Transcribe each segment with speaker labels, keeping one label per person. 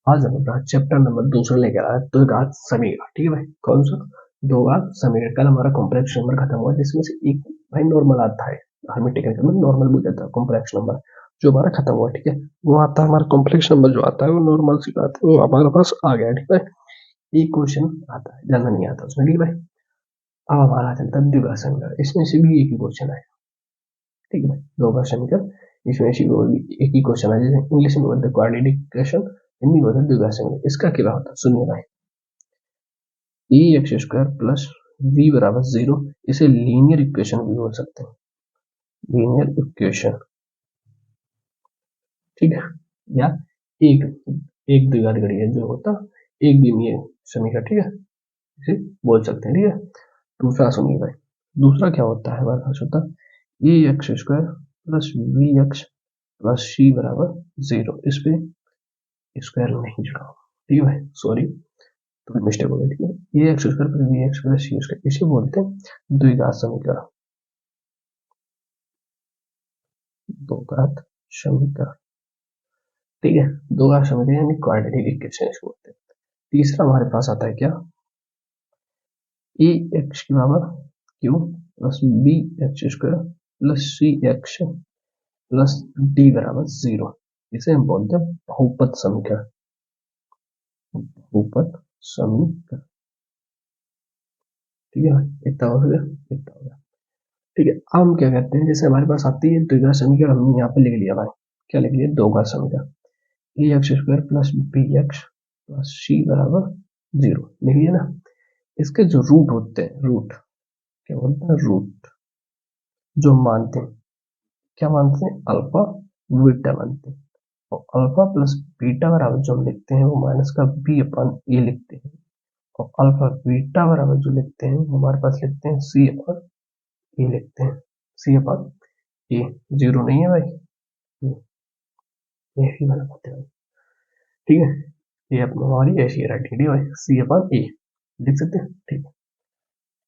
Speaker 1: आज हम अपना चैप्टर नंबर 2 लेकर आए द्विघात समीकरण। ठीक है भाई, कौन सा? द्विघात समीकरण। कल हमारा कॉम्प्लेक्स नंबर खत्म हुआ जिसमें से एक भाई नॉर्मल आता है, हमें टेक्निकल में नॉर्मल बोल जाता है कॉम्प्लेक्स नंबर, जो हमारा खत्म हुआ। ठीक है, वो आता है हमारा कॉम्प्लेक्स नंबर जो आता है वो नॉर्मल सी बात है, वो हमारे पास आ गया। ठीक है, एक क्वेश्चन आता है, ज्यादा नहीं आता उसमें। ठीक है भाई, अब हमारा चलता है द्विघात समीकरण। इसमें से भी एक ही क्वेश्चन है। ठीक है भाई, द्विघात समीकरण इसमें से एक ही क्वेश्चन है। जैसे इंग्लिश में बोलते हैं क्वाड्रेटिक इक्वेशन, हिंदी में बोलते हैं द्विघात समीकरण। इसका क्या होता है सुनिए भाई। ए एक्स स्क्वायर प्लस बी बराबर 0, इसे लीनियर इक्वेशन भी बोल सकते हैं, लीनियर इक्वेशन। ठीक है, या एक एक द्विघात गणित जो होता एक दिमीय समीकरण। ठीक है, इसे बोल सकते हैं। ठीक है, दूसरा सुनिए भाई। दूसरा क्या होता है हमारे पास होता है A X square plus B X plus C बराबर 0। इस पे स्क्वायर नहीं जुड़ा होगा। ठीक है भाई, सॉरी तो मिस्टेक हो गई। ठीक है, A X square plus B X plus C square, इसे बोलते हैं द्विघात समीकरण, द्विघात समीकरण। ठीक है, द्विघात समीकरण यानी क्वाड्रेटिक इक्वेशन इसको बोलते हैं। तीसरा हमारे पास आता है क्या, ए एक्स की power Q plus B X square plus C X plus D बराबर 0। इसे हम बोलते हैं बहुपद समीकरण, बहुपद समीकरण। ठीक है भाई, इतना हो गया, इतना हो गया। ठीक है, अब हम क्या करते हैं, जैसे हमारे पास आती है द्विघात समीकरण, हमने यहाँ पे लिख लिया भाई। क्या लिख लिया? द्विघात समीकरण। A X square plus B X plus C बराबर 0 लिख लिया ना। इसके जो रूट होते हैं, रूट क्या बोलते हैं, रूट जो मानते हैं, क्या मानते हैं, अल्फा बीटा मानते हैं। और अल्फा प्लस बीटा बराबर जो हम लिखते हैं वो माइनस का बी अपन ए लिखते हैं। और अल्फा बीटा बराबर जो लिखते हैं वो हमारे पास लिखते हैं सी अपन ए लिखते हैं, सी अपन ए। 0 नहीं है भाई, ये ही वाला बात है भाई। ठीक है, ये अपनी हमारी ऐसी है राइटिंग। ठीक है भाई, सी अपन ए लिख सकते हैं। ठीक है,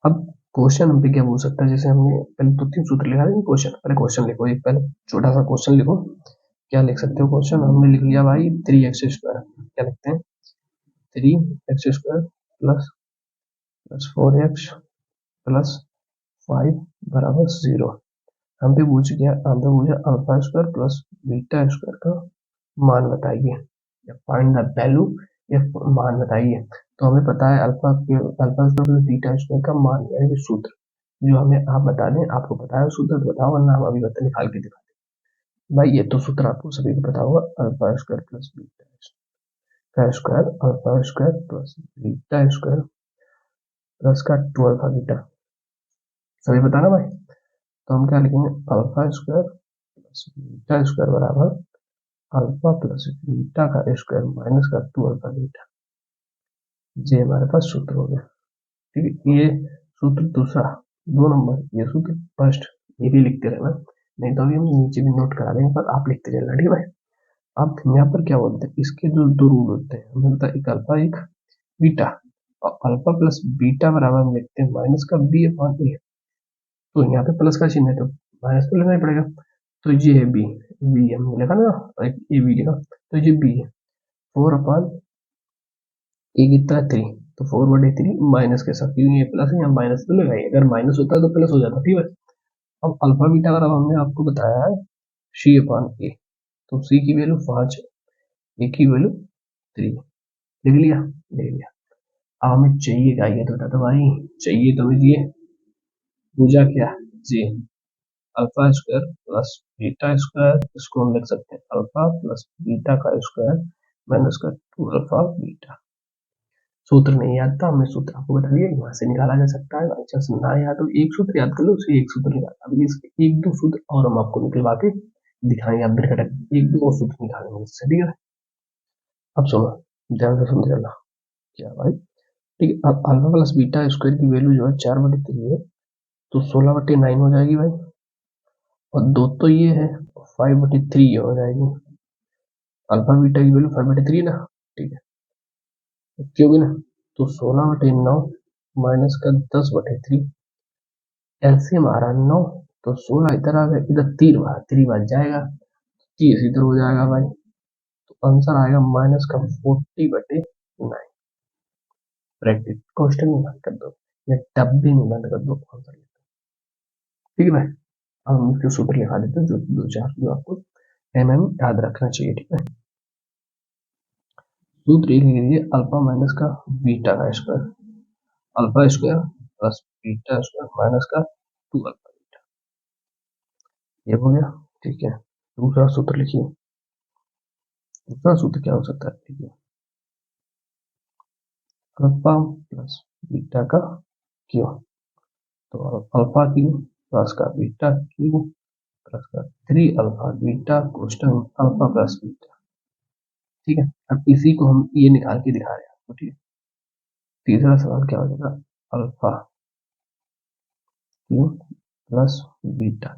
Speaker 1: अब क्वेश्चन हम पे क्या बोल सकता है, जैसे हमने पहले 2-3 सूत्र लिखा था क्वेश्चन, पहले क्वेश्चन लिखो, एक पहले छोटा सा क्वेश्चन लिखो। क्या लिख सकते हो क्वेश्चन? हमने लिख लिया भाई 3x²। क्या लिखते हैं? 3x² plus plus 4x plus 5 बराबर 0। हम पे पूछ गया, हमसे पूछा alpha square plus beta square का मान बताइए, या फाइंड द वैल्यू, या मान बताइए। तो हमें पता है alpha square plus beta square का मान यानी कि सूत्र, जो हमें आप बता दें, आपको पता है सूत्र तो बताओ, वरना हम अभी बता निकाल के दिखा दें। भाई ये तो सूत्र आपको सभी को पता होगा, अल्फा स्क्वायर प्लस बीटा का square, alpha square plus beta square plus का 12 बीटा, सभी पता ना भाई। तो हम क्या लिखेंगे, alpha square plus beta square बराबर अल्फा प्लस बीटा का स्क्वायर माइनस का 12 बीटा। ये हमारे पास सूत्र हो गया। ठीक है, ये सूत्र दूसरा, 2 नंबर, ये सूत्र फर्स्ट, ये भी लिखते रहना, नहीं तो अभी हम नीचे भी नोट करा देंगे, पर आप लिखते रहना। ठीक है भाई, अब यहाँ पर क्या बोलते हैं, इसके जो दो रूट होते हैं, हमें पता है एक अल्फा एक बीटा, और अल्फा प्लस बीटा बराबर हम लिखते हैं माइनस का बी अपॉन ए। तो यहाँ पे प्लस का चिन्ह है तो माइनस तो लेना ही पड़ेगा। तो ये है बी, बी हमने लिखा ना, एक ए बी लिखा, तो ये बी है। 4 अपॉन ए कितना है 3, तो 4/3 माइनस के साथ, क्योंकि ये प्लस है यहाँ माइनस तो लगाइए, अगर माइनस होता तो प्लस हो जाता। ठीक है, अब अल्फा बीटा अगर हमने आपको बताया है सी अपॉन ए, तो सी की वैल्यू 5 है, ए की वैल्यू 3। लिख लिया, लिख लिया। अब हमें चाहिए क्या, ये तो बता दो भाई। चाहिए तो हमें ये पूजा क्या, जी alpha square plus beta square, इसको हम लिख सकते हैं अल्फा प्लस बीटा का स्क्वायर माइनस का 2 अल्फा बीटा। सूत्र नहीं याद था, हमने सूत्र आपको बता दिया, यहाँ से निकाला जा सकता है। बाई चांस ना याद हो, एक सूत्र याद कर लो, उसे एक सूत्र निकाल, अभी इसके 1-2 सूत्र और हम आपको निकलवा के दिखाएंगे, आप बिरकट 1-2 और सूत्र निकालेंगे इससे। ठीक है, अब सुनो, ध्यान से सुन चलना। क्या भाई, ठीक है, अब अल्फा प्लस बीटा स्क्वायर की वैल्यू जो है 4/3 है, तो 16/9 हो जाएगी भाई, और 2 तो ये है, 5/3 ये हो जाएगी। अल्फा बीटा की वैल्यू 5/3 ना, ठीक है, क्योंकि ना, तो 16/9 माइनस का 10/3, एलसीएम आ रहा 9, तो 16 इधर आ गया, इधर 3 बार 3 बार जाएगा, 30 इधर हो जाएगा भाई। तो आंसर आएगा माइनस का 40/9। प्रैक्टिस क्वेश्चन में बंद कर दो या डब्बे में बंद कर दो आंसर। ठीक है भाई, अब हम इसके सूत्र लिखा देते हैं जो दो चार जो आपको याद रखना चाहिए। ठीक है, सूत्र एक लीजिए, अल्फा माइनस का बीटा का square, alpha square plus beta square minus का 2 अल्फा बीटा, ये हो गया। ठीक है, दूसरा सूत्र लिखिए। दूसरा सूत्र क्या हो सकता है, ठीक है, अल्फा प्लस बीटा का क्यूब, तो अल्फा क्यूब प्लस का बीटा क्यूब प्लस का 3 अल्फा बीटा कोष्टक अल्फा प्लस बीटा। ठीक है, अब इसी को हम ये निकाल के दिखा रहे हैं आपको। ठीक है, तीसरा सवाल क्या हो जाएगा, अल्फा क्यूब प्लस बीटा,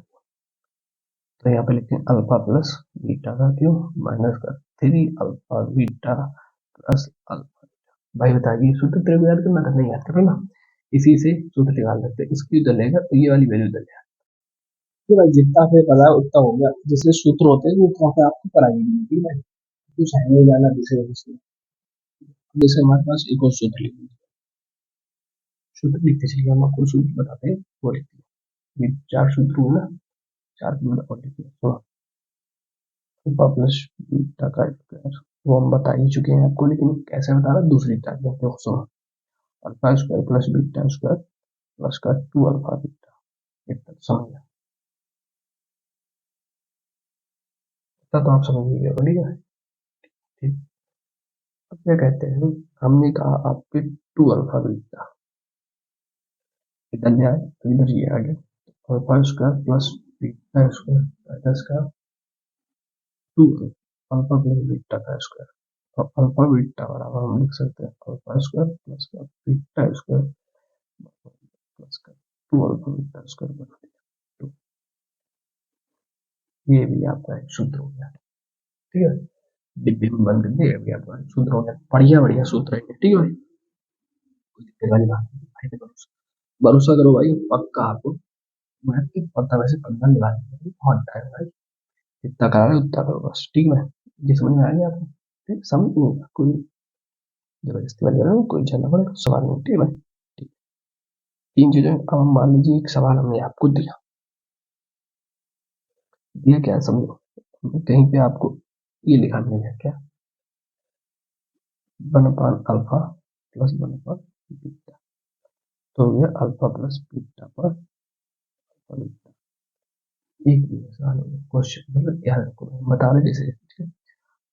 Speaker 1: तो यहाँ पे लिखते हैं अल्फा प्लस बीटा का क्यूब माइनस का 3 अल्फा बीटा प्लस अल्फा। भाई बताइए सूत्र तेरे को याद करना था, नहीं याद करो ना, इसी से सूत्र निकाल सकते हैं, इसकी डलेगा तो ये वाली वैल्यू डलेगा।
Speaker 2: कि भाई जितना पे पता है उतना हो गया, जैसे सूत्र होते हैं वो वहाँ पे आपको कराएंगे नहीं, ठीक है, कुछ है नहीं जाना दूसरे दूसरे। जैसे हमारे पास एक और सूत्र लिख लीजिए,
Speaker 1: सूत्र लिखते चलिए, हम आपको सूत्र बताते हैं वो लिखते हैं। 4 सूत्र हुए ना, 4 की मतलब और लिखिए। तो अल्फा प्लस बीटा का स्क्वायर वो हम बता ही चुके हैं आपको, लेकिन कैसे बताना दूसरी टाइप में। तो सुनो, alpha square plus beta square plus का 2 अल्फा बीटा, इतना समझ गया, इतना तो आप समझ गए, बढ़िया है। ठीक, अब क्या कहते हैं, हमने कहा आपके 2 अल्फा बीटा इधर ले आए तो इधर ये आ गया, alpha square plus beta square minus का 2 अल्फा प्लस बीटा का स्क्वायर, और अल्फा बीटा बराबर हम लिख सकते हैं अल्फा स्क्वायर प्लस का बीटा स्क्वायर प्लस का 2 अल्फा बीटा स्क्वायर बना दिया। तो ये भी आपका एक सूत्र हो गया। ठीक है, डिब्बे में बंद कर दिया, अभी आपका सूत्र हो गया, बढ़िया बढ़िया सूत्र है। ठीक है भाई, कोई दिक्कत वाली बात नहीं भाई पे भरोसा, भरोसा करो भाई, पक्का आपको मैथ की पता वैसे पन्ना लगा देंगे, बहुत टाइम भाई, जितना करा है उतना करो बस। ठीक है, ये समझ में आ गया आपको, ठीक, समझ नहीं कोई जबरदस्ती वाली बात, कोई झगड़ा पड़ेगा सवाल नहीं। ठीक है भाई, ठीक, 3 चीजें। अब हम मान लीजिए एक सवाल हमने आपको दिया, दिया क्या समझो, कहीं पे आपको ये लिखा नहीं है क्या, 1/अल्फा प्लस 1/बीटा, तो यह अल्फा प्लस बीटा पर अल्फा बीटा, एक भी सवाल हो गया क्वेश्चन, मतलब याद रखो बता रहे जैसे। ठीक है,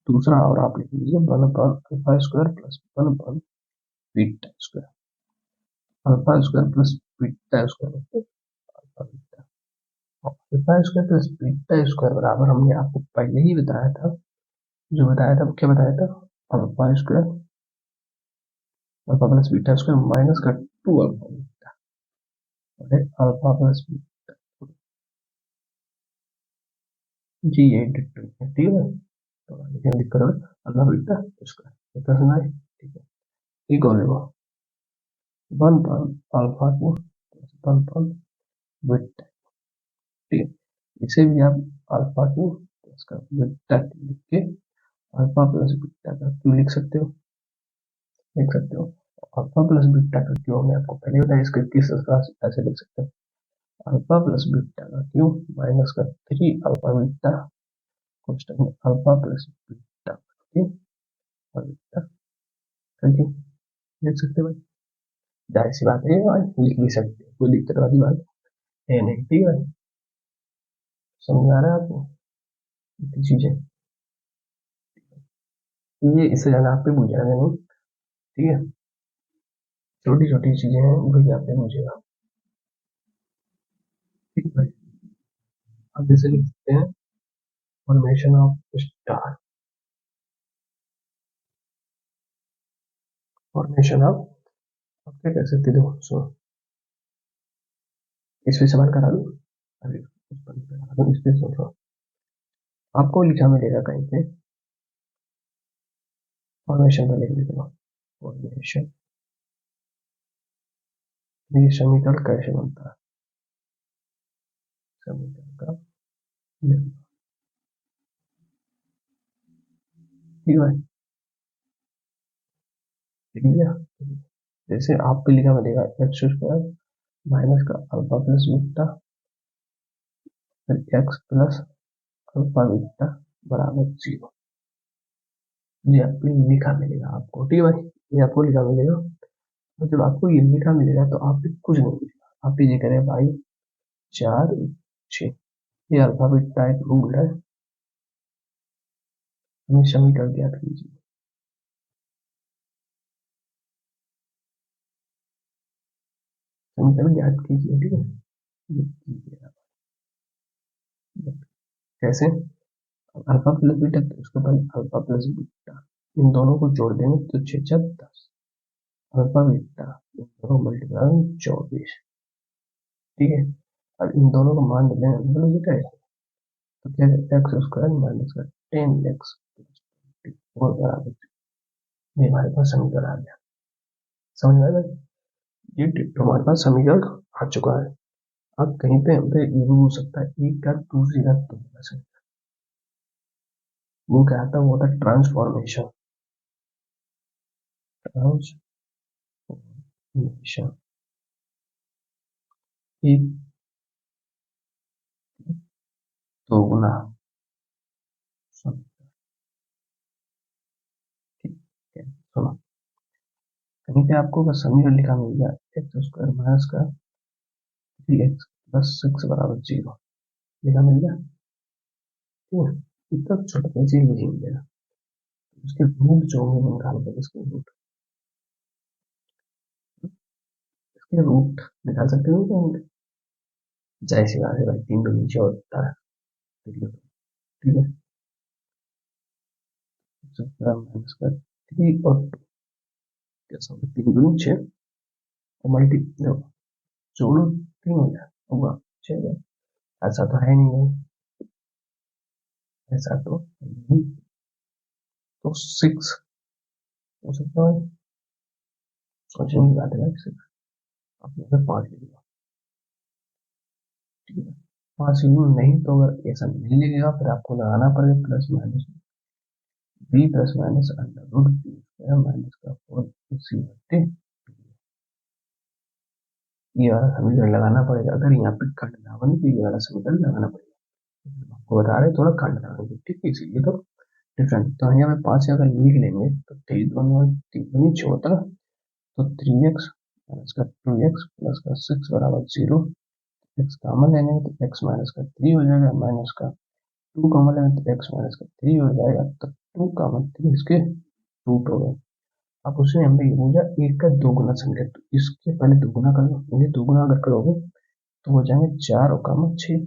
Speaker 1: दूसरा और आप लिख लीजिए 1/अल्फा स्क्वायर प्लस 1/बीटा square, alpha square plus beta square alpha beta, alpha square plus beta square बराबर हमने आपको पहले ही बताया था, जो बताया था क्या बताया था, alpha square alpha plus beta square minus का 2 अल्फा बीटा, और अल्फा प्लस बीटा जी 8 ठीक है, तो लेकिन दिक्कत है अल्फा बीटा स्क्वायर इतना सुना है। ठीक है, एक और देखो 1/अल्फा को 1/बीटा, ठीक है, इसे भी आप अल्फा को इसका बीटा लिख के अल्फा प्लस बीटा का क्यों लिख सकते हो, लिख सकते हो। अल्फा प्लस बीटा का क्यों हमने आपको पहले बताया, इसके किस ऐसे लिख सकते हैं, अल्फा प्लस बीटा का क्यों माइनस का 3 अल्फा बीटा कांस्टेंट में अल्फा प्लस बीटा क्यों और बीटा करके लिख सकते हैं भाई, जाहिर सी बात है भाई, लिख भी सकते हैं, कोई दिक्कत वाली बात है नहीं। ठीक है भाई, समझ आ रहा है आपको इतनी चीजें, ये इससे ज्यादा आप पे बुझेगा नहीं। ठीक है, छोटी छोटी चीजें हैं वही आप पे बुझेगा। ठीक है भाई, अब जैसे लिख सकते हैं formation of star, formation of, आप क्या कह सकते हो, सो इस पे सवाल करा दूं, अभी उस पर करा दूं, इस पे सोचो, आपको लिखा मिलेगा कहीं पे, फॉर्मेशन पे लिख देता हूँ, फॉर्मेशन, ये समीकरण कैसे बनता है, समीकरण का, ठीक ठीक है, लिख लिया। जैसे आप पे लिखा मिलेगा एक्स स्क्वायर माइनस का अल्फा प्लस बीटा फिर एक्स प्लस अल्फा बीटा बराबर 0। ये आपको लिखा मिलेगा आपको, ठीक है भाई, ये आपको लिखा मिलेगा। तो जब आपको ये लिखा मिलेगा तो आप पे कुछ नहीं मिलेगा, आप ये करें भाई 4 6, ये अल्फाबेट टाइप रूल है, हमें समीकरण ज्ञात कीजिए। समीकरण ज्ञात कीजिए, ठीक है, ये कीजिए आप। कैसे? अल्फा प्लस बीटा, तो उसके बाद अल्फा प्लस बीटा, इन दोनों को जोड़ देंगे तो 6 4 10, अल्फा बीटा इन दोनों मल्टीप्लाई 24, ठीक है। और इन दोनों का मान देंगे मतलब ये क्या है, तो क्या है एक्स स्क्वायर माइनस का 10x और बराबर, ये हमारे पास समीकरण आ गया। समझ में आया? ये हमारे पास समीकरण आ चुका है। अब कहीं पे हमसे ये हो सकता है एक का दूसरी का दो का समीकरण, वो क्या आता है, वो होता है ट्रांसफॉर्मेशन। ट्रांसफॉर्मेशन एक दो गुना समीकरण, ठीक है। सुनो, कहीं पे आपको अगर समीकरण लिखा मिल गया एक्स स्क्वायर माइनस का 3x प्लस 6 बराबर 0 लिखा मिल गया, ठीक है, इतना छोटा चीज नहीं मिलेगा, उसके रूट जो होंगे वो निकाल कर इसके रूट, इसके रूट निकाल सकते हो क्या? जाहिर सी बात है भाई, 3 तो नीचे होता है, ठीक है, माइनस का 3 और 2 कैसा होगा, 3 दूनी 6 और मल्टी जोड़ो 3 हो जाए होगा 6, ऐसा तो है नहीं है, ऐसा तो नहीं, तो 6 हो सकता है, सोचने की बात है 6, आपने अगर 5 लिख लिया, ठीक है, 5 नहीं, तो अगर ऐसा नहीं लिखेगा फिर आपको लगाना पड़ेगा plus minus b plus minus under root b square minus का 4c/2, ये वाला समीकरण लगाना पड़ेगा। अगर यहाँ पे खंड ना बने तो ये वाला समीकरण लगाना पड़ेगा, आपको बता रहे थोड़ा खंड लगाएंगे, ठीक है, इसीलिए तो डिफरेंट। तो यहाँ पे 5 अगर लिख लेंगे तो 3 तो 3x माइनस का 2x प्लस का 6 बराबर 0, एक्स कॉमन लेंगे तो x माइनस का 3 हो जाएगा, माइनस का 2 कॉमन लेंगे तो x माइनस का 3 हो जाएगा, तो 2 कॉमन 3 इसके रूट हो गए। अब उसने हमें ये पूछा एक का दोगुना संख्या, तो इसके पहले दोगुना कर लो, ये दोगुना अगर करोगे तो हो जाएंगे 4 और कॉमन 6।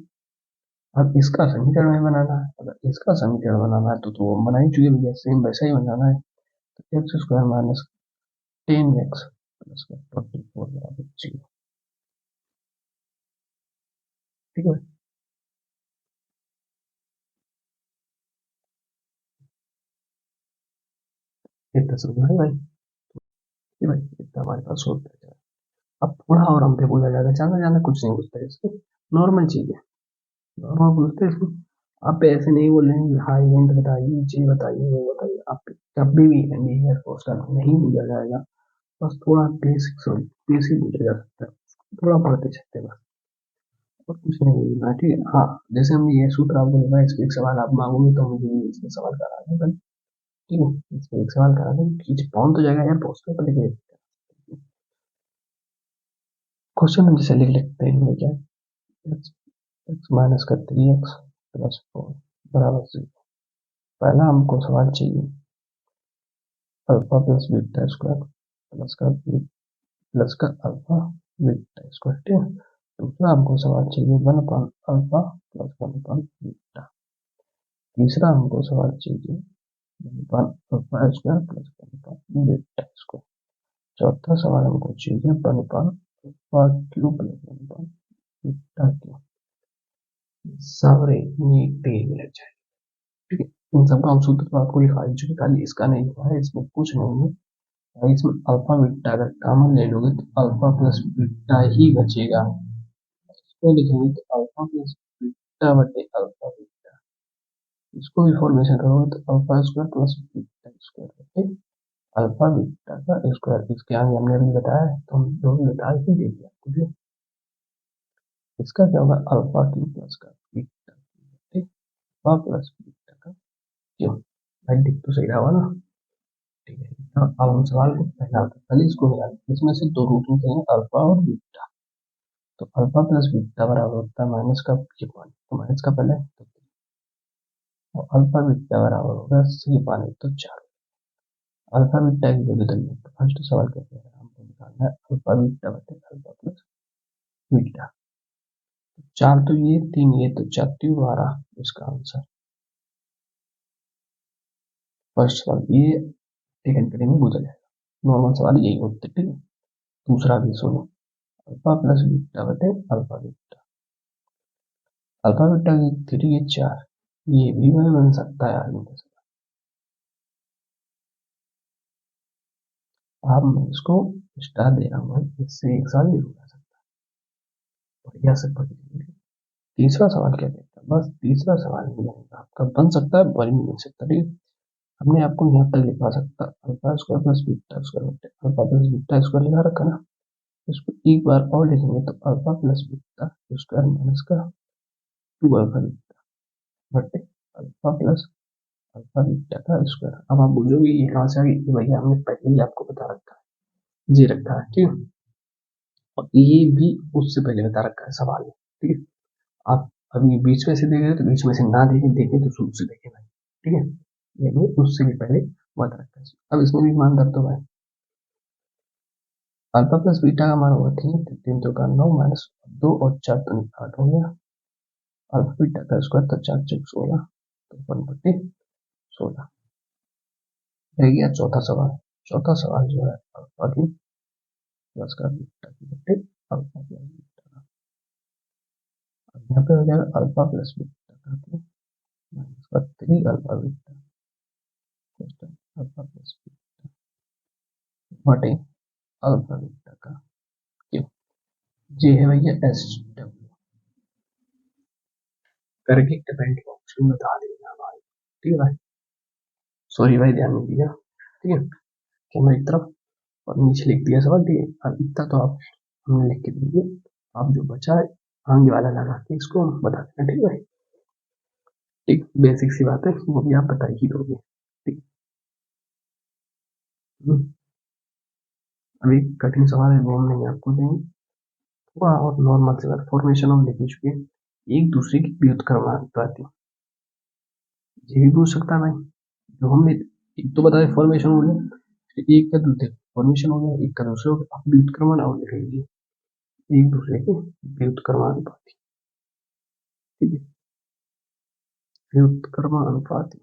Speaker 1: अब इसका समीकरण में बनाना है, अगर इसका समीकरण बनाना है तो वो बना ही चुके भैया, सेम वैसा ही बनाना है, तो x square minus 10x plus का 24 बराबर 0, ठीक है। इतना समझ में भाई, ये भाई इतना हमारे पास होता है। अब थोड़ा और हम पे बोला जाएगा, ज्यादा ज्यादा कुछ नहीं पूछता है इसको, नॉर्मल चीज है, नॉर्मल पूछते हैं इसको। आप ऐसे नहीं बोलेंगे कि हाँ इवेंट बताइए, जी बताइए, वो बताइए, आप कभी भी एयर फोर्स का नहीं पूछा जाएगा, बस थोड़ा बेसिक बेसिक पूछा जा सकता है, थोड़ा पढ़ते चलते हैं बस, और कुछ नहीं बोलना, ठीक है। हाँ, जैसे हम ये सूत्र आपको लगा, इस पे एक सवाल आप मांगोगे तो मुझे इसमें सवाल करा दें, ठीक है, इस पे एक सवाल करा दें, खींच पहुंच तो जाएगा यार पोस्ट पे लिख लेते हैं। क्वेश्चन हम जैसे लिख लेते हैं इनमें क्या, एक्स माइनस का 3x प्लस 4 बराबर 0। पहला हमको सवाल चाहिए alpha plus beta square plus का अल्फा बीटा स्क्वायर, ठीक है। दूसरा हमको सवाल चाहिए 1 अल्फा प्लस 1 बीटा। तीसरा हमको सवाल चाहिए 1 alpha square plus 1 beta square. चौथा सवाल हमको चाहिए 1 alpha cube plus 1 beta cube. सारे नीटे मिल जाए, ठीक है। इन सबका हम सूत्र तो आपको लिखा ही चुके, खाली इसका नहीं हुआ है, इसमें कुछ नहीं है। और इसमें अल्फा बीटा अगर कॉमन ले लोगे तो अल्फा प्लस बीटा ही बचेगा, इसको लिखेंगे तो अल्फा प्लस बीटा बटे अल्फा बीटा, इसको भी फॉर्मेशन करोगे तो alpha square plus beta square बटे अल्फा बीटा का स्क्वायर। इसके आगे हमने अभी बताया है तो हम जो भी बता ही देंगे आपको भी। इसका क्या होगा अल्फा क्यू प्लस का बीटा बटे अल्फा प्लस बीटा का क्यू। भाई दिख तो सही रहा होगा ना। ठीक है, तो अब हम सवाल को पहला पहले इसको निकालें। इसमें से दो रूट निकलेंगे अल्फा और बीटा। तो अल्फा प्लस बीटा बराबर होता है माइनस का ये पानी, तो माइनस का पहले तो और अल्फा बीटा बराबर होगा सी पानी तो 4। अल्फा बीटा की वैल्यू देंगे तो फर्स्ट सवाल कहते हैं हमको निकालना है अल्फा बीटा बटे अल्फा प्लस बीटा। 4 तो ये 3 ये तो 4 3 12 इसका आंसर। फर्स्ट सवाल ये टेकन करेंगे गुजर जाएगा। नॉर्मल सवाल यही होते ठीक है। दूसरा भी सुनो अल्फा प्लस बीटा बटे अल्फा बीटा। अल्फा बीटा की 3 ये 4 ये भी वही बन सकता है आगे का सवाल। अब मैं इसको स्टार दे रहा हूँ इससे एक साल नहीं रुका सकता। बढ़िया से पढ़ लीजिए। तीसरा सवाल क्या कहता है बस तीसरा सवाल नहीं आएगा आपका बन सकता है बन भी नहीं सकता ठीक है। हमने आपको यहाँ तक लिखा सकता alpha square plus beta square बटे अल्फा प्लस बीटा स्क्वायर लिखा रखा ना। इसको एक बार और लिखेंगे तो alpha plus beta square minus का 2 अल्फा बीटा बटे अल्फा प्लस अल्फा बीटा का स्क्वायर। अब आप बोलोगे ये कहाँ से आ गई ये भैया हमने पहले ही आपको बता रखा है जी रखा है ठीक है। और ये भी उससे पहले बता रखा है सवाल में ठीक है। आप अभी बीच में से देखें तो बीच में से ना देखें देखें तो शुरू से देखें भाई ठीक है। ये भी उससे भी पहले बता रखा है। अब इसमें भी मान रख दो भाई अल्फा प्लस बीटा का मान होगा 3 3 तो का 9 माइनस 2 और 4 तो 8 हो गया। अल्फा बीटा का स्क्वायर तो 4 चौक 16 तो 1/16 रह गया चौथा सवाल। चौथा सवाल जो है अल्फा की प्लस का बीटा की बटे अल्फा प्लस बीटा का। अब यहाँ पे हो जाएगा अल्फा प्लस बीटा का माइनस का 3 alpha beta alpha plus beta बटे अल्फा बीटा का क्यों। ये है भैया एस डब्ल्यू करके कमेंट बॉक्स में बता देना भाई ठीक है भाई। सॉरी भाई ध्यान नहीं दिया ठीक है। कैमरा की तरफ और नीचे लिख दिया सवाल ठीक है। अब इतना तो आप हमने लिख के दीजिए। आप जो बचा है आगे वाला लगा के इसको बता देना ठीक है भाई। ठीक बेसिक सी बात है वो भी आप बता ही दोगे ठीक। अभी कठिन सवाल है वो हम नहीं आपको देंगे। थोड़ा और नॉर्मल से बात फॉर्मेशन हम लिख चुके हैं एक दूसरे की व्युत्क्रमानुपाती ये भी पूछ सकता है भाई। जो हमने एक तो बताया फॉर्मेशन हो गया फिर एक का दूसरे फॉर्मेशन हो गया एक का दूसरे हो गया। आप व्युत्क्रमण और लिख लीजिए एक दूसरे के व्युत्क्रमानुपाती ठीक है। व्युत्क्रमानुपाती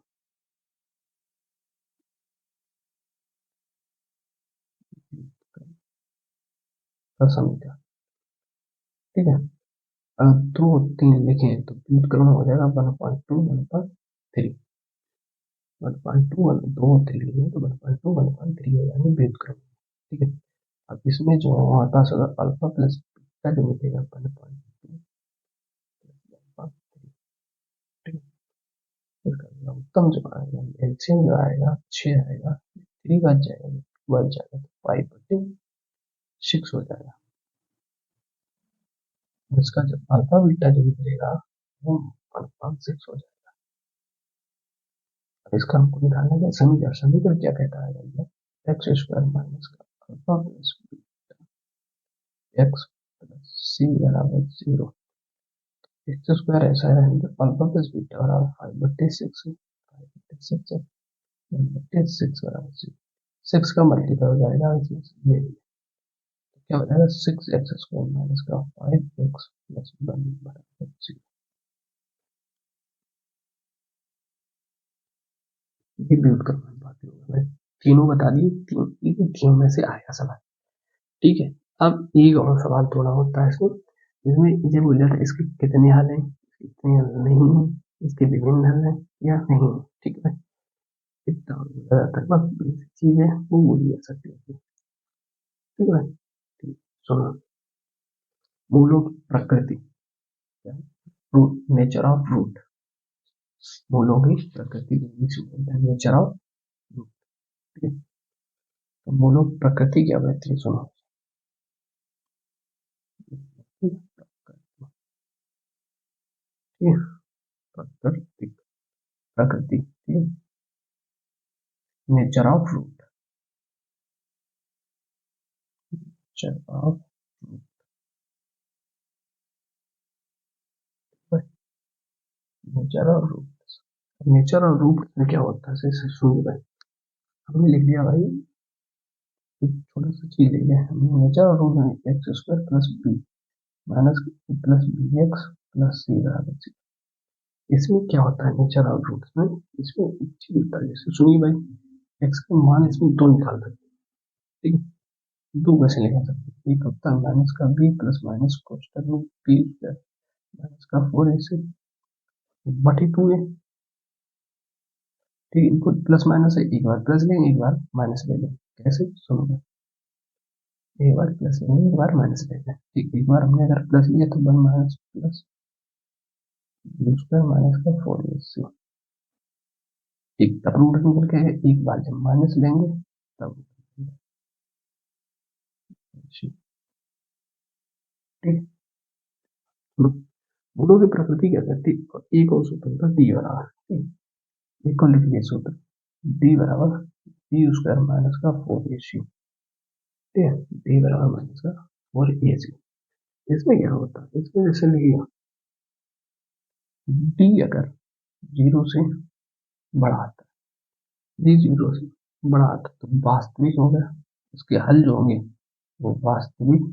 Speaker 1: का समीकरण ठीक है। अगर 2 3 लिखें तो व्युत्क्रमण हो जाएगा 1/2 1/3 1/2 2 3 लिखें तो 1/2 1/3 हो जाएंगे व्युत्क्रमण ठीक है। अब इसमें जो हमारे पास अगर अल्फा प्लस बीटा जो मिलेगा 1/2 ठीक है। इसका लघुत्तम जो आएगा एलसीएम जो आएगा 6 आएगा 3 बच जाएगा तो 5/6 हो जाएगा। इसका जो अल्फा बीटा जो निकलेगा वो 1/6 हो जाएगा। इसका हमको निकालना है समीकरण। समीकरण क्या कहता है भैया एक्स स्क्वायर माइनस का alpha plus x plus C बराबर 0। एक्स स्क्वायर ऐसा है अल्फा प्लस बीटा बराबर 5/6 5/6 बराबर 0। 6 का मल्टीपल हो जाएगा इसमें से ये क्या हो जाएगा 6x स्क्वायर माइनस का 5x प्लस 1 बराबर 0। ये व्युत करना बाकी होगा भाई। तीनों बता दिए तीनों में से आएगा सवाल ठीक है। अब एक और सवाल थोड़ा होता है इसमें इसमें ये बोल जाता है इसके कितने हल हैं कितने हल नहीं है इसके विभिन्न हल हैं या नहीं है ठीक है भाई। इतना और बोला जाता है बस बेसिक चीज है वो बोली जा सकती है ठीक है भाई। ठीक सुनो मूलों की प्रकृति नेचर ऑफ रूट मूलों की प्रकृति को इंग्लिश में बोलते हैं नेचर ऑफ रूट। ठीक है, तो मूलों की प्रकृति क्या होती है सुनो। ठीक है, प्रकृति प्रकृति ठीक है, nature of root, nature of nature of root. Nature of root में क्या होता है जैसे सुनिए भाई, हमने लिख दिया भाई एक छोटा सा चीज लिख दिया, नेचर ऑफ रूट में X square plus B minus plus B X plus C बराबर सी। इसमें क्या होता है नेचर ऑफ रूट में, इसमें एक चीज होता है जैसे सुनिए भाई, एक्स का मान इसमें दो निकाल सकते हैं। ठीक है, दो कैसे निकाल सकते हैं, एक होता है माइनस का बी प्लस माइनस कोष्टक में बी स्क्वायर माइनस का फोर ऐसे बटे टू है। ठीक है, इनको प्लस माइनस है, एक बार प्लस लेंगे एक बार माइनस ले लेंगे, कैसे सुनो, एक बार प्लस लेंगे एक बार माइनस लेंगे। ठीक, एक बार हमने अगर प्लस लिया तो one minus plus b square minus का फोर ए। ठीक, तब रूट निकल के है, एक बार जब माइनस लेंगे तब। ठीक, गुणों की प्रकृति क्या कहती है, एक और सूत्र होता है डी बराबर, एक को लिख लिया सूत्र डी बराबर बी स्क्वायर माइनस का फोर ए सी। ठीक है, डी बराबर माइनस का फोर ए सी। इसमें क्या होता है, इसमें जैसे लिखिए डी अगर जीरो से बड़ा आता है, डी जीरो से बड़ा आता है तो वास्तविक होगा, उसके हल जो होंगे वो वास्तविक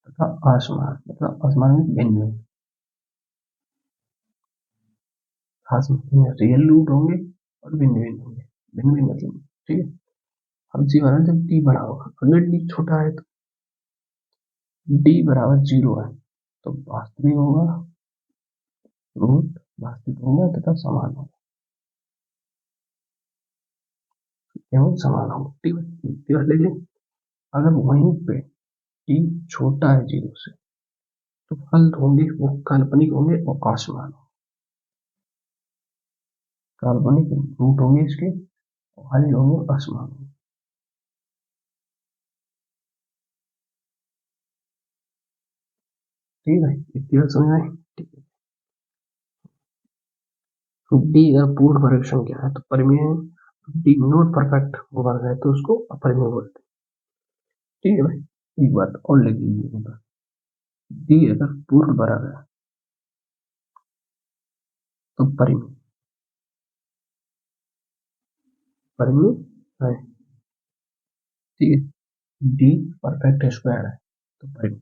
Speaker 1: तथा असमान, मतलब असमान में भिन्न, खास में रियल रूट होंगे और भिन्न भिन्न होंगे, भिन्न भिन्न मतलब। ठीक है, अब जी बराबर जब डी बड़ा होगा, अगर डी छोटा है तो डी बराबर जीरो है तो वास्तविक होगा, रूट वास्तविक होगा तथा समान होगा, केवल समान होगा। ठीक है, लेकिन अगर वहीं पे टी छोटा है जीरो से तो फल होंगे वो काल्पनिक होंगे और असमान होंगे, काल्पनिक रूट होंगे इसके और हल होंगे असमान होंगे। ठीक है, इतनी बात समझ में आई? ठीक है, तो डी अगर पूर्ण वर्ग संख्या है तो परिमेय है, डी नॉट परफेक्ट वर्ग है तो उसको अपरिमेय बोलते हैं। ठीक है भाई, एक बात और लिख लीजिए, डी अगर पूर्ण वर्ग है तो परिमेय, परिमेय है। ठीक है, डी परफेक्ट स्क्वायर है तो परिमेय,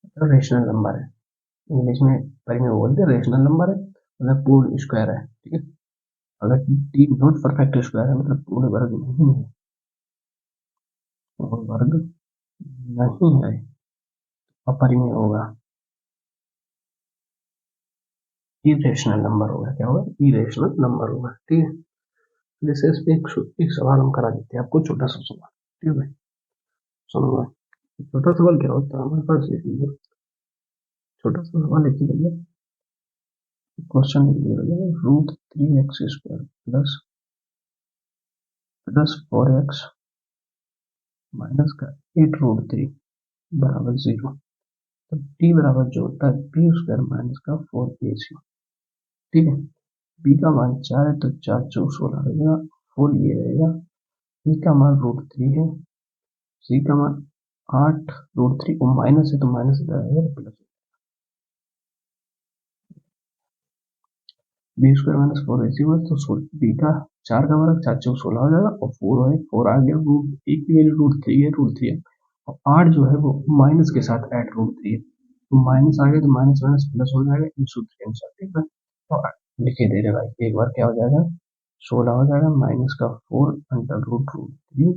Speaker 1: मतलब रेशनल नंबर है, इंग्लिश में परिमेय बोलते हैं, रेशनल नंबर है मतलब पूर्ण स्क्वायर है। ठीक है, अगर डी नॉट परफेक्ट स्क्वायर है मतलब पूर्ण वर्ग नहीं है, पूर्ण वर्ग नहीं है, अपरिमेय होगा, इरेशनल नंबर होगा। क्या होगा, इरेशनल नंबर होगा। ठीक है, जैसे इस पे एक सवाल हम करा देते हैं आपको, छोटा सा सवाल। ठीक है भाई, सुनो भाई, छोटा सवाल क्या होता है हमारे पास, लिख लीजिए छोटा सा सवाल लिख लीजिए, क्वेश्चन लिख लीजिए root three x square plus plus four x minus का एट रूट थ्री बराबर जीरो। तो टी बराबर जो होता है बी स्क्वायर माइनस का फोर ए सी। ठीक है, बी का मान चार है तो चार चौक सोलह रहेगा, फोर ये रहेगा, बी का मान रूट थ्री है, सी का मान आठ रूट थ्री और माइनस है तो माइनस रहेगा plus, b square minus four a c हुआ तो बी का चार का वर्ग चार चौक सोलह हो जाएगा और फोर है, फोर आ गया, रूट एक की वैल्यू रूट थ्री है और आठ जो है वो माइनस के साथ ऐड रूट थ्री है तो माइनस आ गया तो माइनस माइनस प्लस हो जाएगा इन सूत्र के अनुसार। ठीक है, और लिखे दे रहे भाई, एक बार क्या हो जाएगा, सोलह हो जाएगा माइनस का four under root root three,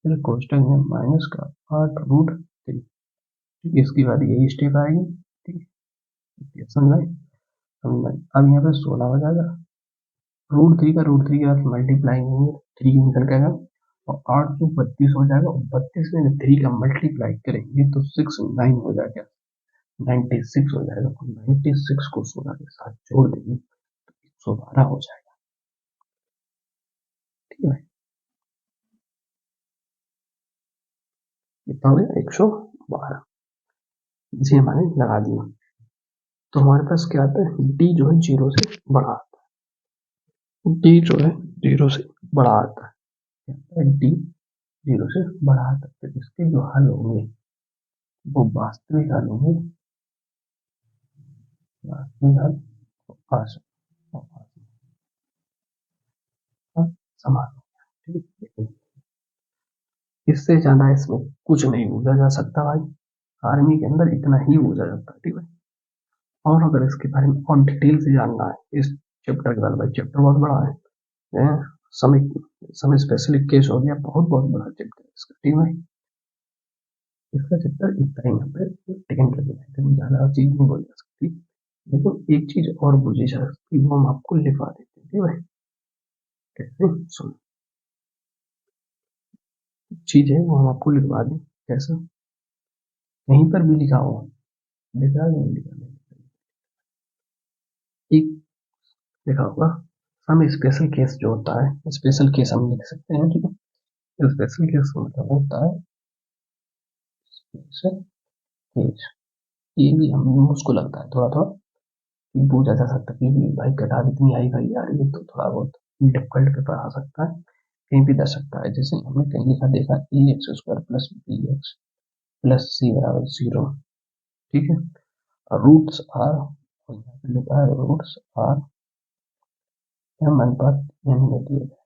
Speaker 1: फिर कोष्टक में माइनस का आठ रूट थ्री। ठीक है, इसके बाद यही स्टेप आएगी। ठीक है, समझ समझ अब यहाँ पे सोलह हो जाएगा, रूट थ्री के साथ मल्टीप्लाई होंगे, थ्री निकल के आएगा और आठ सौ बत्तीस हो जाएगा और बत्तीस में थ्री का मल्टीप्लाई करेंगे तो सिक्स नाइन हो जाएगा, 96 हो जाएगा और 96 को 16 के साथ जोड़ देंगे 112 हो जाएगा। ठीक है, कितना हो गया 112 जी हमारे लगा दिया। तो हमारे पास क्या आता है, डी जो है 0 से बड़ा आता है, डी जो है 0 से बड़ा आता है, डी 0 से बड़ा आता है। तो इसके जो हल होंगे वो वास्तविक हल होंगे, वास्तविक हल समान। ठीक है, इससे ज्यादा इसमें कुछ नहीं बूझा जा सकता भाई, आर्मी के अंदर इतना ही बूझा जाता है। ठीक है, और अगर इसके बारे में और डिटेल से जानना है इस चैप्टर के बारे में, चैप्टर बहुत बड़ा है, समय समय स्पेशलिक केस हो गया, बहुत बहुत बड़ा चैप्टर है इसका। ठीक है, इसका चैप्टर इतना ही, यहाँ पे टेन लगेगा, ज्यादा चीज नहीं बोली जा सकती, लेकिन एक चीज और पूछी जा सकती है, वो हम आपको लिखवा देते हैं। ठीक है, कैसे सुनो, चीज है वो हम आपको लिखवा दें, कैसा, कहीं पर भी लिखा हो, लिख रहा है नहीं लिखा, एक लिखा होगा सम स्पेशल केस जो होता है, स्पेशल केस हम लिख सकते हैं। ठीक है, स्पेशल केस का मतलब होता है स्पेशल केस, ये भी हम मुझको लगता है थोड़ा थोड़ा पूछा जा सकता है कि भाई कटार इतनी हाई फाई आ रही है, तो थोड़ा बहुत डिफिकल्ट पेपर आ सकता है, कहीं भी दे सकता है। जैसे हमने कहीं लिखा देखा A X square plus B X plus C बराबर 0। ठीक है, और रूट्स आर, और यहाँ पे लिखा है रूट्स आर एम अनुपात एन में दिए जाए,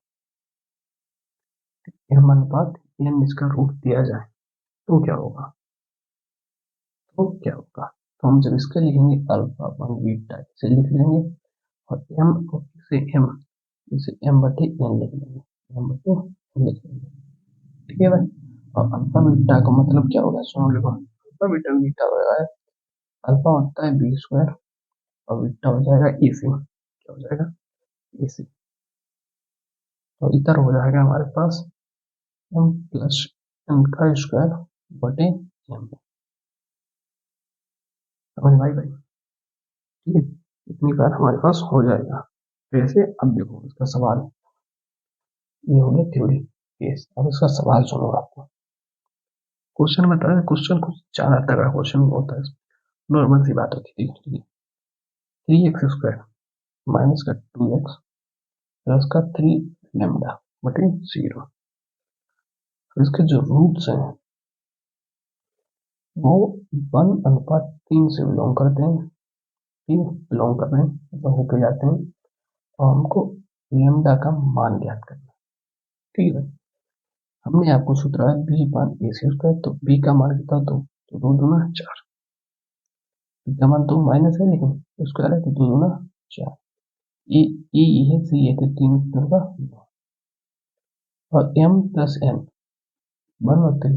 Speaker 1: एम अनुपात एन इसका रूट दिया जाए तो क्या होगा, तो क्या होगा, तो हम जब इसके लिखेंगे अल्फा वन बीटा इसे लिख लेंगे, और एम इसे एम, इसे एम बटे एन लिख लेंगे, एम बटे एन लिख लेंगे। ठीक है भाई, और अल्फा बीटा का मतलब क्या होगा, सुनो लिखो, अल्फा बीटा बीटा होगा, अल्फा होता है बी स्क्वायर और बीटा हो जाएगा ए सी, क्या हो जाएगा ए सी, तो इधर हो जाएगा हमारे पास एम प्लस एम का स्क्वायर बटे एम, समझ में आई भाई। ठीक है, इतनी बार हमारे पास हो जाएगा। वैसे अब देखो इसका सवाल, ये हो गया थ्योरी केस, अब इसका सवाल सुनो आपको, क्वेश्चन बता रहे, क्वेश्चन कुछ ज्यादा तगड़ा क्वेश्चन होता है, नॉर्मल सी बात होती थी, 3x² माइनस का 2x प्लस का 3 लेमडा बटे 0, इसके जो रूट्स हैं वो 1:3 से बिलोंग करते हैं, ठीक है, बिलोंग कर रहे हैं मतलब होके जाते हैं, और हमको लेमडा का मान ज्ञात करना है। ठीक है, हमने आपको सूत्र है बी मान ए सी स्क्वायर, तो बी का मान कितना, तो 2×4, बी का मान तो माइनस है लेकिन स्क्वायर है, तो 2×4, ये है सी है, तो 3 का 9, और m प्लस n 1/3,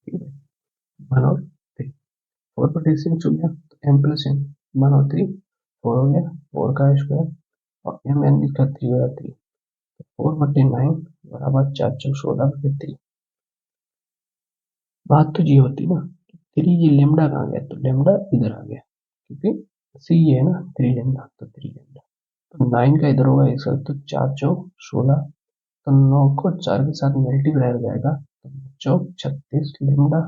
Speaker 1: ठीक है, 1/3, 4/6 हो गया, तो m प्लस n 1/3, 4 हो गया, 4 का स्क्वायर, और m n इसका 3/3, 4/9 बराबर 4×16/3। बात तो ये होती ना, 3 ये लेमडा कहाँ गया, तो लेमडा इधर आ गया, क्योंकि सी ये है ना 3 लेमडा, तो 3 लेमडा, तो 9 का इधर होगा एक साथ, तो 4×4 16, तो 9 को 4 के साथ मल्टीप्लाई हो जाएगा, तो 4×36 लेमडा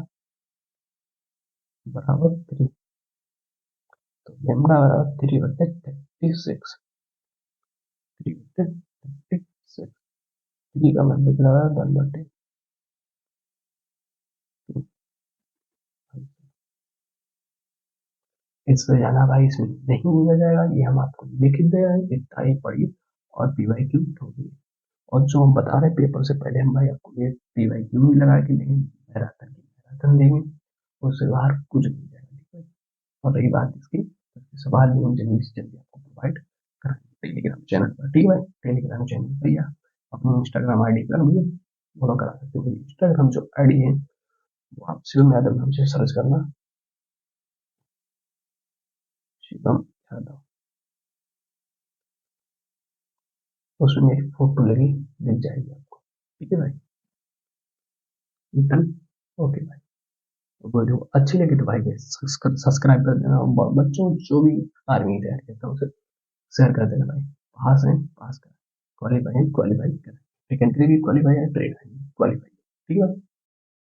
Speaker 1: बराबर 3, तो लेमडा बराबर 3/36, 3/36, 3 का मतलब निकला है 1/2। इससे ज्यादा भाई इसमें नहीं मिला जाएगा, ये हम आपको लिख दे रहे हैं, इतना ही पढ़िए और पीवाईक्यू होगी। और जो हम बता रहे हैं पेपर से पहले हम भाई आपको ये पीवाईक्यू भी लगा के देंगे, मैराथन देंगे, उससे बाहर कुछ नहीं जाएगा। ठीक है, और रही बात इसकी, तो सवाल भी हम जल्दी से जल्दी आपको प्रोवाइड कराएंगे टेलीग्राम चैनल पर। ठीक है भाई, टेलीग्राम चैनल पर या अपनी इंस्टाग्राम आईडी पर भी फॉलो करा सकते हो, इंस्टाग्राम जो आईडी है वो आप शिवम यादव नाम से सर्च करना, शिवम यादव, उसमें मेरी फोटो लगी दिख जाएगी आपको। ठीक है भाई, डन, ओके भाई। वीडियो अच्छी लगी तो भाई सब्सक्राइब कर देना, बच्चों जो भी आर्मी की तैयारी करता है उसे शेयर कर देना भाई। पास है पास कर, क्वालिफाई है क्वालिफाई कर, वैकेंट्री भी क्वालिफाई है, ट्रेड है क्वालिफाई, ठीक है।